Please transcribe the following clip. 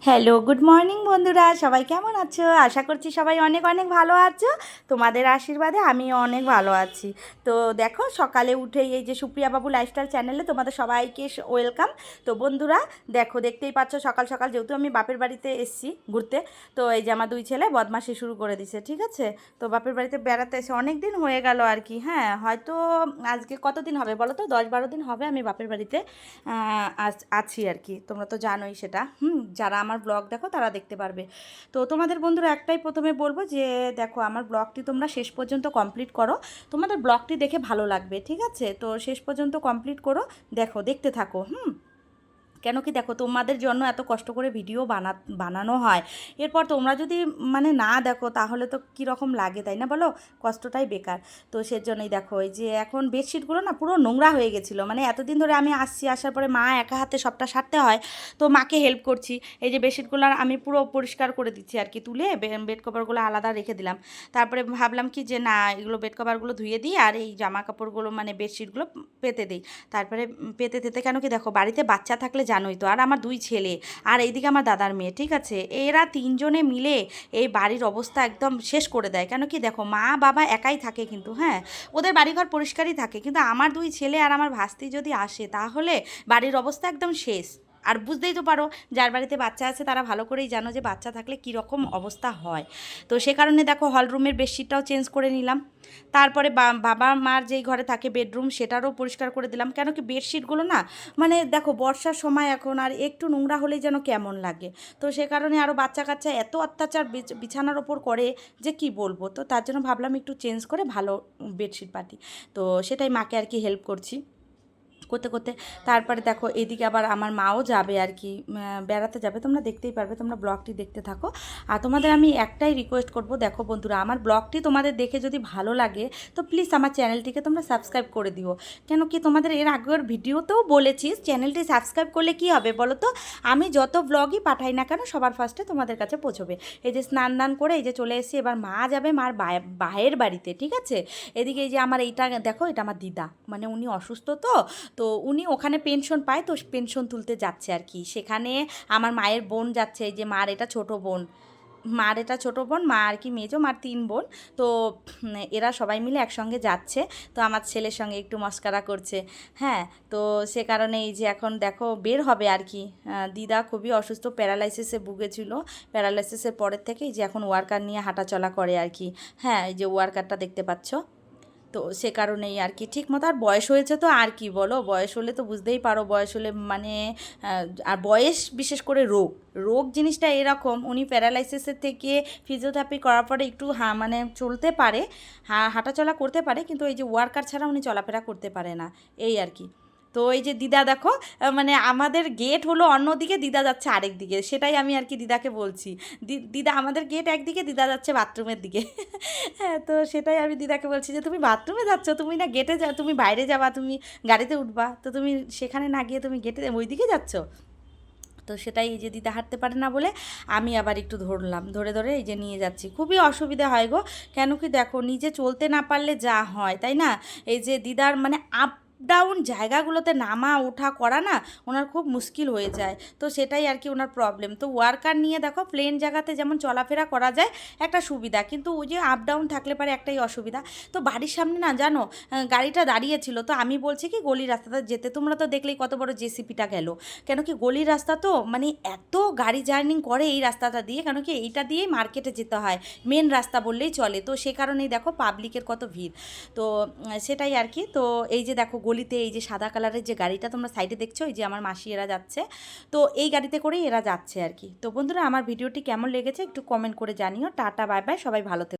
Hello good morning বন্ধুরা, সবাই কেমন আছো? আশা করছি সবাই অনেক অনেক ভালো আছো। তোমাদের আশীর্বাদে আমি অনেক ভালো আছি। তো দেখো, সকালে উঠেই এই যে সুপ্রিয়া বাবু লাইফস্টাইল চ্যানেলে তোমাদের সবাইকে ওয়েলকাম। তো বন্ধুরা দেখো, দেখতেই পাচ্ছ সকাল সকাল যেহেতু আমি বাপের বাড়িতে এসেছি ঘুরতে, তো এই যে আমার দুই ছেলে বদমাশি শুরু করে দিছে, ঠিক আছে। তো বাপের বাড়িতে বেড়াতে এসে অনেক দিন হয়ে গেল আর কি। হ্যাঁ, হয়তো আজকে কতদিন হবে বলো তো, 10-12 দিন হবে আমি বাপের বাড়িতে আছি আর কি। তোমরা তো জানোই সেটা, যারা আমার ব্লগ দেখো তারা দেখতে পারবে। তো তোমাদের বন্ধুরা একটাই প্রথমে বলবো যে দেখো, আমার ব্লগটি তোমরা শেষ পর্যন্ত কমপ্লিট করো। তোমাদের ব্লগটি দেখে ভালো লাগবে, ঠিক আছে। তো শেষ পর্যন্ত কমপ্লিট করো, দেখো, দেখতে থাকো। কেন কি দেখো, তোমাদের জন্য এত কষ্ট করে ভিডিও বানানো হয়, এরপর তোমরা যদি মানে না দেখো তাহলে তো কীরকম লাগে, তাই না বলো? কষ্টটাই বেকার। তো সেজন্যই দেখো, এই যে এখন বেডশিটগুলো না পুরো নোংরা হয়ে গেছিলো, মানে এতদিন ধরে আমি আসার পরে মা একা হাতে সবটা সারতে হয়, তো মাকে হেল্প করছি। এই যে বেডশিটগুলো আমি পুরো পরিষ্কার করে দিচ্ছি আর কি, তুলে বেড কভারগুলো আলাদা রেখে দিলাম। তারপরে ভাবলাম কি যে না, এগুলো বেড কভারগুলো ধুয়ে দিই আর এই জামা কাপড়গুলো মানে বেডশিটগুলো পেতে দিই। তারপরে পেতে দিতে, কেন কি দেখো, বাড়িতে বাচ্চা থাকলে জানোই তো, আর আমার দুই ছেলে আর এইদিকে আমার দাদার মেয়ে, ঠিক আছে, এরা তিনজনে মিলে এই বাড়ির অবস্থা একদম শেষ করে দেয়। কেন কি দেখো, মা বাবা একাই থাকে কিন্তু, হ্যাঁ, ওদের বাড়িঘর পরিষ্কারই থাকে, কিন্তু আমার দুই ছেলে আর আমার ভাস্তি যদি আসে তাহলে বাড়ির অবস্থা একদম শেষ। আর বুঝতেই তো পারো, যার বাড়িতে বাচ্চা আছে তারা ভালো করেই জানো যে বাচ্চা থাকলে কীরকম অবস্থা হয়। তো সে কারণে দেখো, হলরুমের বেডশিটটাও চেঞ্জ করে নিলাম। তারপরে বাবা মার যেই ঘরে থাকে বেডরুম, সেটারও পরিষ্কার করে দিলাম। কেন কি বেডশিটগুলো না, মানে দেখো বর্ষার সময় এখন আর একটু নোংরা হলেই যেন কেমন লাগে। তো সে কারণে আরও বাচ্চা কাচ্চা এত অত্যাচার বিছানার ওপর করে যে কি বলবো। তো তার জন্য ভাবলাম একটু চেঞ্জ করে ভালো বেডশিট পাতি। তো সেটাই মাকে আর কি হেল্প করছি করতে করতে। তারপরে দেখো, এদিকে আবার আমার মাও যাবে আর কি, বেড়াতে যাবে। তোমরা দেখতেই পারবে, তোমরা ব্লগটি দেখতে থাকো। আর তোমাদের আমি একটাই রিকোয়েস্ট করব, দেখো বন্ধুরা, আমার ব্লগটি তোমাদের দেখে যদি ভালো লাগে তো প্লিজ আমার চ্যানেলটিকে তোমরা সাবস্ক্রাইব করে দিও। কেন কি তোমাদের এর আগের ভিডিওতেও বলেছি, চ্যানেলটি সাবস্ক্রাইব করলে কি হবে বলো তো, আমি যত ব্লগই পাঠাই না কেন সবার ফার্স্টে তোমাদের কাছে পৌঁছবে। এই যে স্নান দান করে এই যে চলে এসেছি, এবার মা যাবে মার ভাইয়ের বাড়িতে, ঠিক আছে। এদিকে এই যে আমার এইটা দেখো, এটা আমার দিদা, মানে উনি অসুস্থ, তো উনি ওখানে পেনশন পায়, তো পেনশন তুলতে যাচ্ছে আর কি। সেখানে আমার মায়ের বোন যাচ্ছে, এই যে মার এটা ছোটো বোন, মা আর কি মেজো, মার 3 বোন। তো এরা সবাই মিলে একসঙ্গে যাচ্ছে। তো আমার ছেলের সঙ্গে একটু মস্কারা করছে। হ্যাঁ, তো সে কারণে এই যে এখন দেখো বের হবে আর কি। দিদা খুবই অসুস্থ, প্যারালাইসিসে ভুগেছিল। প্যারালাইসিসের পরের থেকেই যে এখন ওয়ার্কার নিয়ে হাঁটাচলা করে আর কি। হ্যাঁ, এই যে ওয়ার্কারটা দেখতে পাচ্ছ। তো সে কারণেই আর কি, ঠিক মতো। আর বয়স হয়েছে তো আর কি বলো, বয়স হলে তো বুঝতেই পারো, বয়স হলে মানে আর বয়স বিশেষ করে রোগ রোগ জিনিসটা এরকম। উনি প্যারালাইসিসের থেকে ফিজিওথেরাপি করার পরে একটু মানে চলতে পারে, হাঁটাচলা করতে পারে, কিন্তু এই যে ওয়ার্কার ছাড়া উনি চলাফেরা করতে পারে না, এই আর কি। তো এই যে দিদা দেখো, মানে আমাদের গেট হলো অন্যদিকে, দিদা যাচ্ছে আরেক দিকে, সেটাই আমি আর কি দিদাকে বলছি। দিদা, আমাদের গেট একদিকে, দিদা যাচ্ছে বাথরুমের দিকে। হ্যাঁ, তো সেটাই আমি দিদাকে বলছি যে তুমি বাথরুমে যাচ্ছ, তুমি না গেটে তুমি বাইরে যাবা, তুমি গাড়িতে উঠবা, তো তুমি সেখানে না গিয়ে তুমি গেটে ওই দিকে যাচ্ছ। তো সেটাই, এই যে দিদা হাঁটতে পারে না বলে আমি আবার একটু ধরলাম, ধরে ধরে এই যে নিয়ে যাচ্ছি। খুবই অসুবিধা হয় গো। কেন কি দেখো, নিজে চলতে না পারলে যা হয়, তাই না। এই যে দিদার মানে ডাউন জায়গাগুলোতে নামা ওঠা করা না ওনার খুব মুশকিল হয়ে যায়। তো সেটাই আর কি ওনার প্রবলেম। তো ওয়ার্কার নিয়ে দেখো, প্লেন জায়গাতে যেমন চলাফেরা করা যায় একটা সুবিধা, কিন্তু ওই যে আপ ডাউন থাকলে পারে একটাই অসুবিধা। তো বাড়ির সামনে না জানো, গাড়িটা দাঁড়িয়েছিল, তো আমি বলছি কি গলির রাস্তাটা যেতে, তোমরা তো দেখলেই কত বড় জেসিপিটা গেল। কেন কি গলির রাস্তা তো, মানে এত গাড়ি জার্নিং করে এই রাস্তাটা দিয়ে, কেন কি এইটা দিয়েই মার্কেটে যেতে হয়, মেন রাস্তা বললেই চলে। তো সে কারণেই দেখো পাবলিকের কত ভিড়। তো সেটাই আর কি। তো এই যে দেখো গলিতে এই যে সাদা কালারের যে গাড়িটা তোমরা সাইডে দেখছো, এই যে আমার মাসি এরা যাচ্ছে, তো এই গাড়িতে করেই এরা যাচ্ছে আর কি। তো বন্ধুরা, আমার ভিডিওটি কেমন লেগেছে একটু কমেন্ট করে জানিও। টাটা, বাই বাই, সবাই ভালো থেকো।